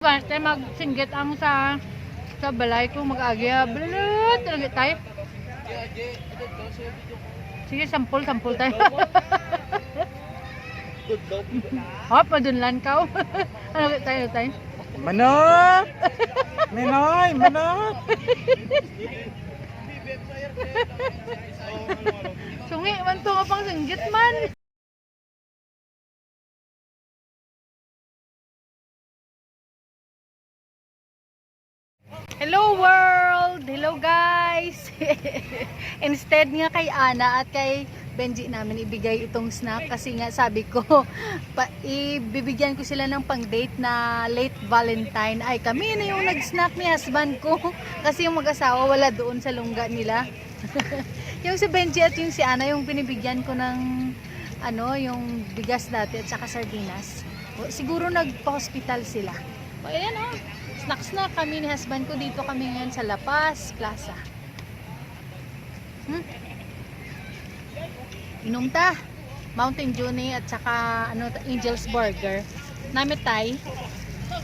Basta magsinggit ang sa balay ko mag-agya. Balut, lagi tayo. Sige, sampul tayo. Hop, madunlan ka. Ano tayo? Manok! Minoy, manok! Sungi man to nga pang singgit man. Hello world! Hello guys! Instead nga kay Ana at kay Benji namin ibigay itong snack kasi nga sabi ko ibibigyan ko sila ng pang date na late Valentine. Ay kami na yung nag-snack ni husband ko kasi yung mag-asawa wala doon sa lungga nila. Yung si Benji at yung si Ana yung binibigyan ko ng yung bigas dati at saka sardinas. Siguro nagpa-hospital sila. O ayan o. Snacks na kami ni husband ko. Dito kami ngayon sa La Paz Plaza. Inom ta. Mountain Dew at saka Angel's Burger. Namit tay.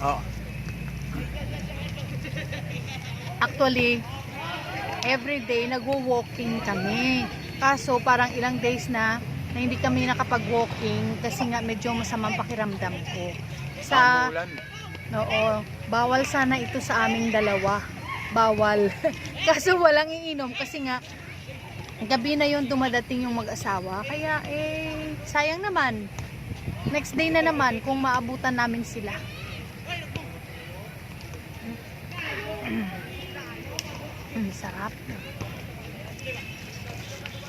Oh. Actually, everyday nagwo-walking kami. Kaso parang ilang days na hindi kami nakapag-walking kasi nga medyo masamang pakiramdam ko. Sa Oo, bawal sana ito sa aming dalawa. Bawal. Kaso walang iinom kasi nga gabi na yon dumadating yung mag-asawa. Kaya sayang naman. Next day na naman kung maabutan namin sila. Sarap.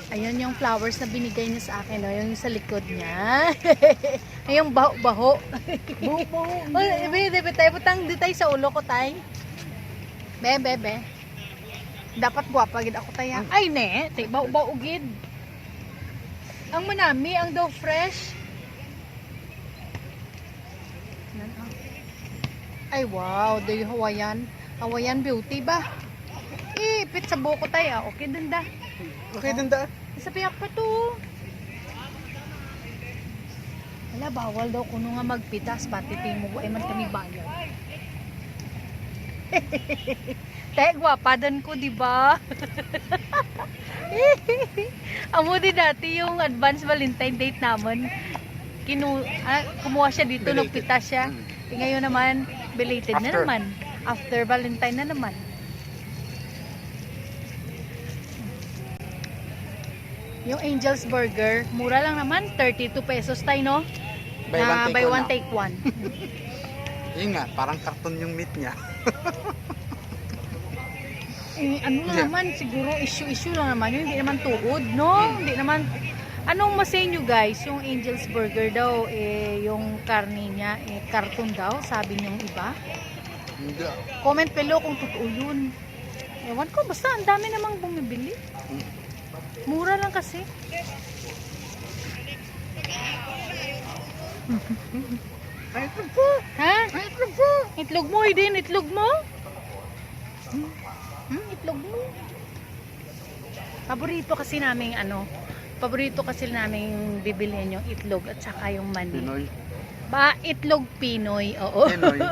Ayun yung flowers na binigay niya sa akin, yung sa likod niya. Yung baho-baho. Baho-baho. Bebe, tayo putang di tayo sa ulo ko tay. Bebe. Dapat guwapa gid ako tay. Ay ne, tay baho-baho gid. Ang manami, ang daw fresh. Ay wow, do you Hawaiian beauty ba? Ipit sa buko tayo. Okay dun da. Okay, danda. Sabiyak pa to. Wala, bawal daw kuno nga magpitas. Pati mo ay man kami bayad. Tayo, gwapadan ko, diba? Amo din dati yung advance Valentine date naman. Kumuha siya dito, nagpitas siya. Ngayon naman, belated na naman. After Valentine na naman. Yung Angel's Burger, mura lang naman, 32 pesos tayo, no? Buy one, take one. Yun nga, parang karton yung meat niya. Naman, siguro issue lang naman yun, hindi naman tuod, no? Hindi naman, anong masay nyo guys, yung Angel's Burger daw, yung karne niya, karton daw, sabi niyong iba. Hindi. Comment below kung totoo yun. Ewan ko, basta ang dami namang bumibili. Mura lang kasi. Ay, itlog po. Ha? Ay, itlog po. Itlog mo, din itlog mo? Itlog mo. Paborito kasi naming bibilhin yung itlog at saka yung mani. Pinoy. Itlog Pinoy. Oo. Pinoy.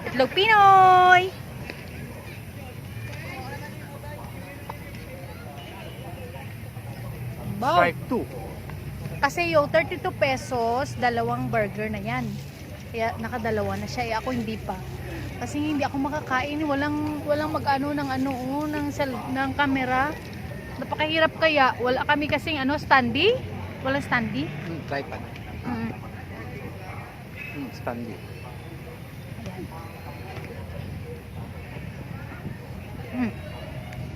Itlog Pinoy. Strike 2. Kasi yung 32 pesos, dalawang burger na yan. Kaya nakadalawa na siya. Ako hindi pa. Kasi hindi ako makakain. Walang mag-ano ng camera. Napakahirap kaya. Wala kami kasing standy. Walang standy. Tripod. Standy.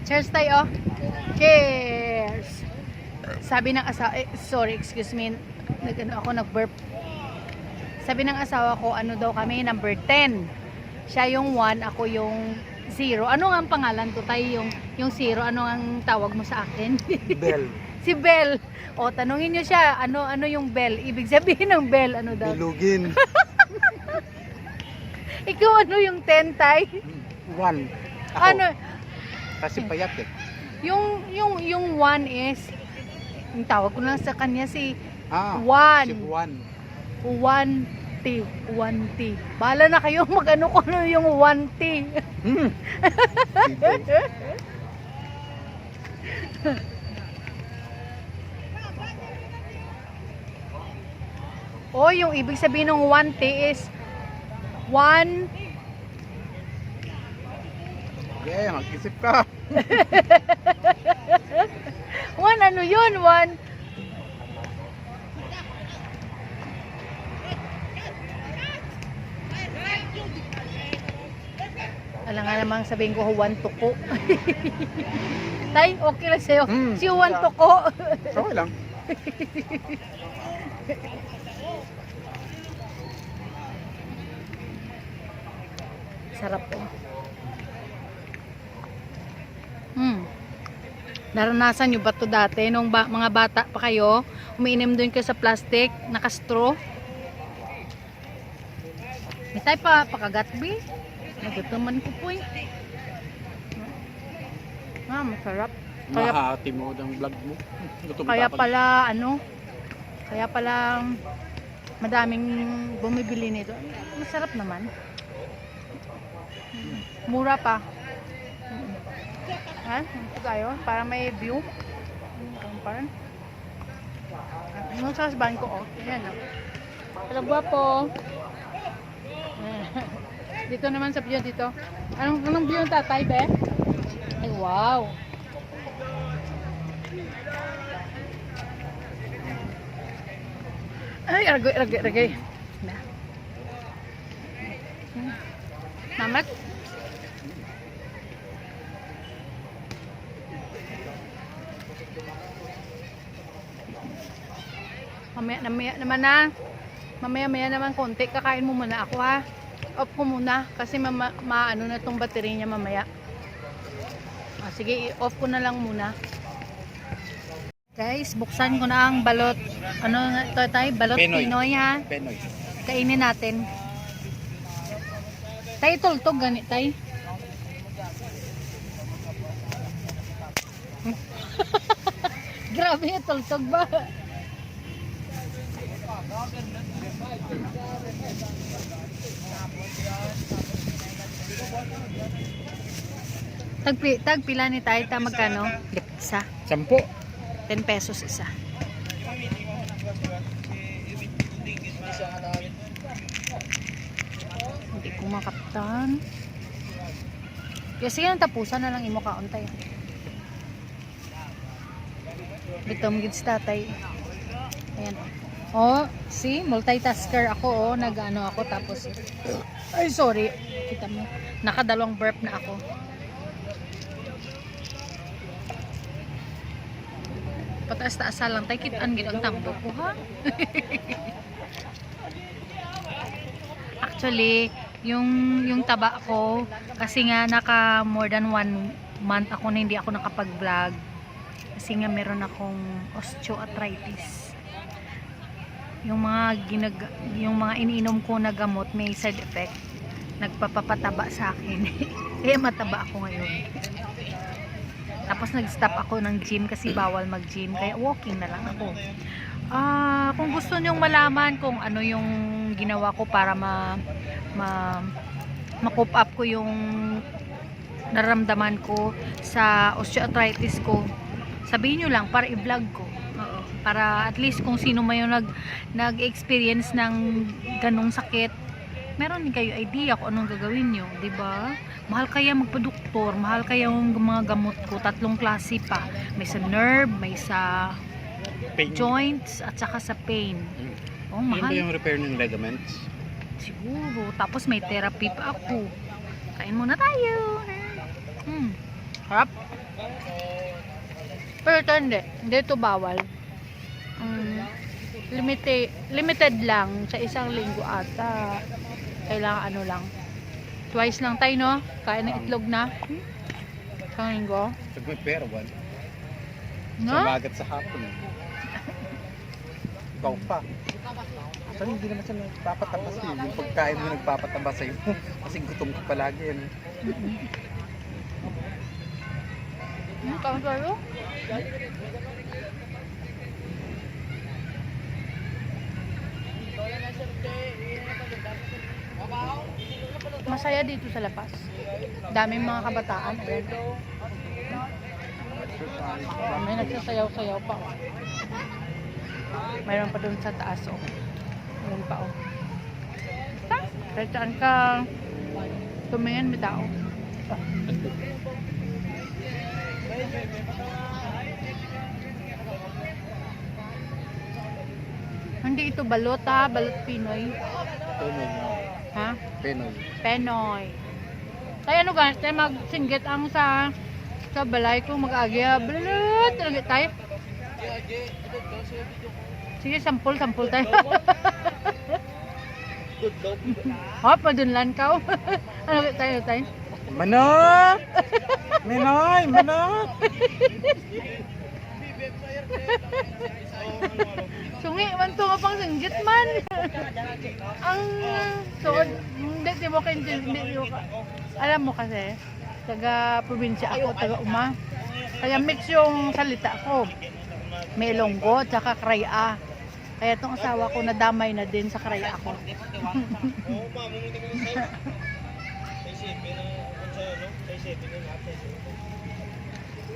Cheers tayo. Cheers. Sabi ng asawa, excuse me, nag-burp. Sabi ng asawa ko, daw kami, number 10. Siya yung 1, ako yung 0. Ano nga ang pangalan to tayo? Yung 0, ano ang tawag mo sa akin? Bell. Si Bell. O, tanungin nyo siya, ano yung Bell? Ibig sabihin ng Bell, ano daw? Bilugin. Ikaw ano yung 10 tay? 1. Ako. Ano? Kasi payat Yung 1 is, yung tawag ko lang sa kanya si Ah, 1. si 1. 1 1T. 1T. Bahala na kayo mag-ano ko ano yung 1T. O, yung ibig sabihin ng 1T is 1. Yeah, mag-isip ka. 1 ano yun? 1. Alam nga namang sabihin ko, 1 tuko. Tay, okay lang sa'yo. Si 1 tuko. Okay lang. Sarap po. Naranasan nyo ba ito dati? Nung mga bata pa kayo, umiinom doon kayo sa plastic, naka-straw. May tayo pa, pakagatbi. Nagutuman ko po eh. Masarap. Kaya, Mahati mo ang vlog mo. Gutom kaya ka pa. pala, kaya pala madaming bumibili nito. Masarap naman. Mura pa. Ha? Ito tayo, para may view. Parang. Yung sasbahan ko, oh. Yan, oh. Hello, guwapo. Dito naman sa view dito. Anong view ng tatay, be? Ay, wow. Ay, aragay. Mamat? Mamaya naman konti. Kakain mo muna ako, ha? Off ko muna kasi maano na tong battery niya mamaya. Sige, off ko na lang muna. Guys, buksan ko na ang balot. Ano nga ito tayo? Balot Pinoy, ha? Penoy. Kainin natin. Tayo tultog ganit tayo. Grabe, tultog ba? Tagpila ni tayo, magkano? Isa. 10. 10 pesos isa. Hindi ko makaptan. Kasi yan, tapusan na lang imo kauntay. Bitom gids tatay. Ayan. Oh, see? Multitasker ako, oh. Nag-ano ako, tapos ay, sorry. Kita mo. Nakadalawang burp na ako. Pataas-taasa lang tayo, kitaan gid ang tambo ko, ha? Actually, yung taba ko, kasi nga naka more than 1 month ako na hindi ako nakapag-vlog. Kasi nga meron akong osteoarthritis. Yung mga iniinom ko na gamot may side effect. Nagpapataba sa akin. Kaya mataba ako ngayon. Tapos nag-stop ako ng gym kasi bawal mag-gym. Kaya walking na lang ako. Kung gusto nyong malaman kung ano yung ginawa ko para ma-cope up ko yung nararamdaman ko sa osteoarthritis ko, sabihin nyo lang para i-vlog ko. Oo. Para at least kung sino man yung nag-experience ng ganong sakit, meron din kayo idea kung anong gagawin nyo, diba? Mahal kaya magpa-doktor, mahal kaya yung mga gamot ko, 3 klase pa. May sa nerve, may sa Pain. joints, at saka sa pain. Oh, Yun ba mahal. yung repair ng ligaments? Siguro. Tapos may therapy pa ako. Kain muna tayo. Harap. Pero ito hindi. Hindi ito bawal. Limited lang sa isang linggo ata. Kailangan ano lang. Twice lang tayo, no? Kain ng itlog na. Isang linggo. Pag may pera, wala. No? Sa magat sa hapon. Ikaw pa. So, hindi naman siya nagpapataba sa'yo. Yung pagkain mo nagpapataba sa'yo. Kasi gutom ka palagi yan. Kain tayo? Masaya dito sa Lapas. Daming mga kabataan. Ayan. May nagsasayaw-sayaw pa. Oh. Mayroon pa doon sa taas. Oh. Mayroon pa. Oh. Kahit saan ka tumingin, may tao. Hindi ito balot ha, balot Pinoy. Penoy. Ha? Penoy. Penoy. Tayo ano guys, tayo magsinggit ang sa balay ko mag-agya. Balot! Talagit tayo. Sige, sampul tayo. Hop, madunlan ka. Ano tayo? Manok! Minoy! Manok! Sungi, man to nga pang singgit man. Ang suod, hindi mo ka, alam mo kasi, taga probinsya ako, taga Uma. Kaya mix yung salita ko. May Ilonggo, tsaka Kraya. Kaya itong asawa ko nadamay na din sa Kraya ko.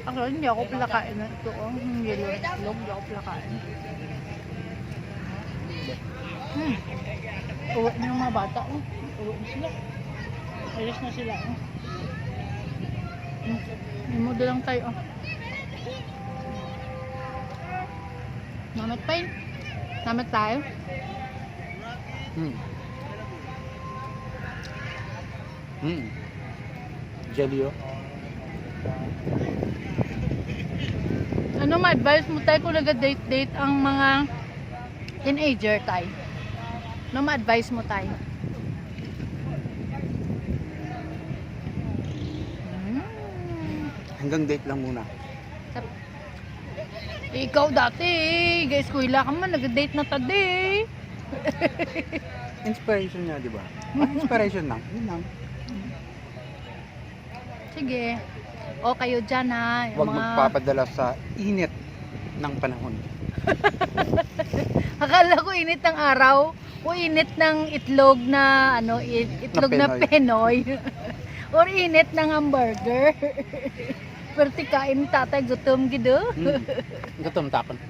Ako, hindi ako plakain na ito. Oh. Yung yellow na itlog, hindi ako plakain. Uwi na yung mga bata. Oh. Uwi na sila. Alis na sila. Oh. Imudo lang tayo. Oh. Namat pa yun. Namat tayo. Jelly, oh. Ano ma-advise mo tayo kung nag-date ang mga teenager tayo? Ano ma-advise mo tayo? Hanggang date lang muna. Ikaw dati, guys, kuila ka man, nag-date na tadi. Inspiration niya, di ba? Inspiration lang. Yun lang. Sige. O kayo dyan ha. Huwag magpapadala sa init ng panahon. Akala ko init ng araw o init ng itlog na ano, itlog na Penoy. Or init ng hamburger. Perti kain tatay gutom gido. Gutom tapon.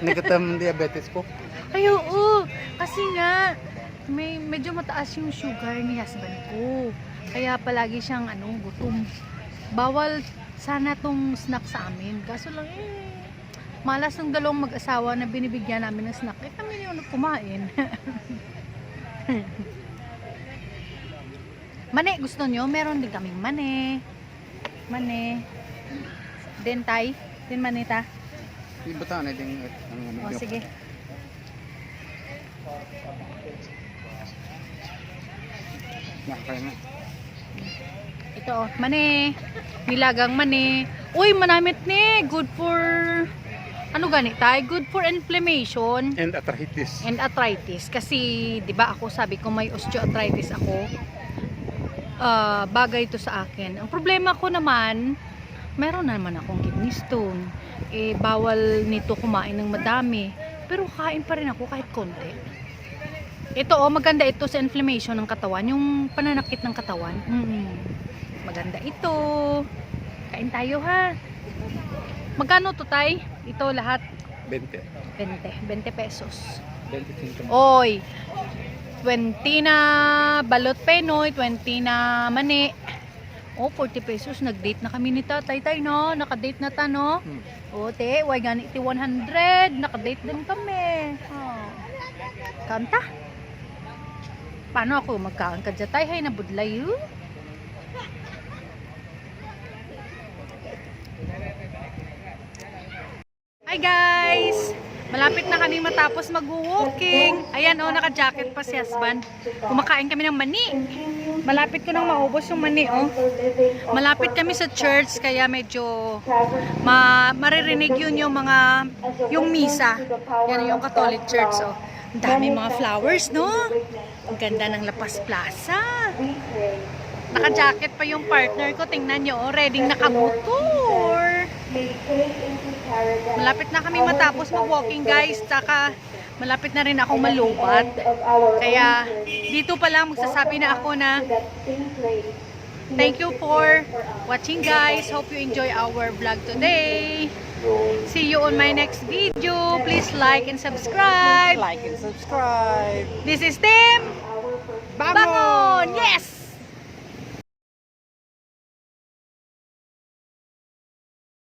Naggutom diabetes ko. Ay oo, kasi nga medyo mataas yung sugar ni husband ko. Kaya palagi siyang gutom. Bawal sana tong snack sa amin. Kaso lang malas ng dalawang mag-asawa na binibigyan namin ng snack. Kami na yung kumain. Mani, gusto nyo? Meron din kaming mani. Mani. Dentay. Din manita. Iba tayo na din. O, sige. Nakakaya na. Ito oh, mani. Nilagang mani. Uy, manamit ni. Good for ano gani tay? Good for inflammation And arthritis. and arthritis. Kasi 'di ba ako sabi ko may osteoarthritis ako. Bagay ito sa akin. Ang problema ko naman, meron naman akong kidney stone. Bawal nito kumain ng madami. Pero kain pa rin ako kahit konti. Ito oh, maganda ito sa inflammation ng katawan, yung pananakit ng katawan. Maganda ito. Kain tayo ha. Magkano to tay? Ito lahat 20. 20 pesos. 25. Oy. 20 na balot Penoy, 20 na mani. Oh, 40 pesos. Nag-date na kami ni tatay tay no. Naka-date na ta no. O te, why gani iti 100. Naka-date din kami. Oh. Kanta. Paano ako magkaan ka dyan tay? Hay nabudlay yun. Hi guys! Malapit na kami matapos mag-walking. Ayan oh, naka-jacket pa si husband. Kumakain kami ng mani. Malapit ko nang maubos yung mani oh. Malapit kami sa church kaya medyo maririnig yun yung mga yung misa. Yan yung Catholic Church oh. Ang dami mga flowers no. Ang ganda ng Lapas Plaza. Naka-jacket pa yung partner ko. Tingnan nyo oh, ready nakamotor. Malapit na kami matapos mag-walking guys. Tsaka malapit na rin akong malubat. Kaya dito pa lang magsasabi na ako na thank you for watching guys. Hope you enjoy our vlog today. See you on my next video. Please like and subscribe. Like and subscribe. This is Tim Bangon. Yes!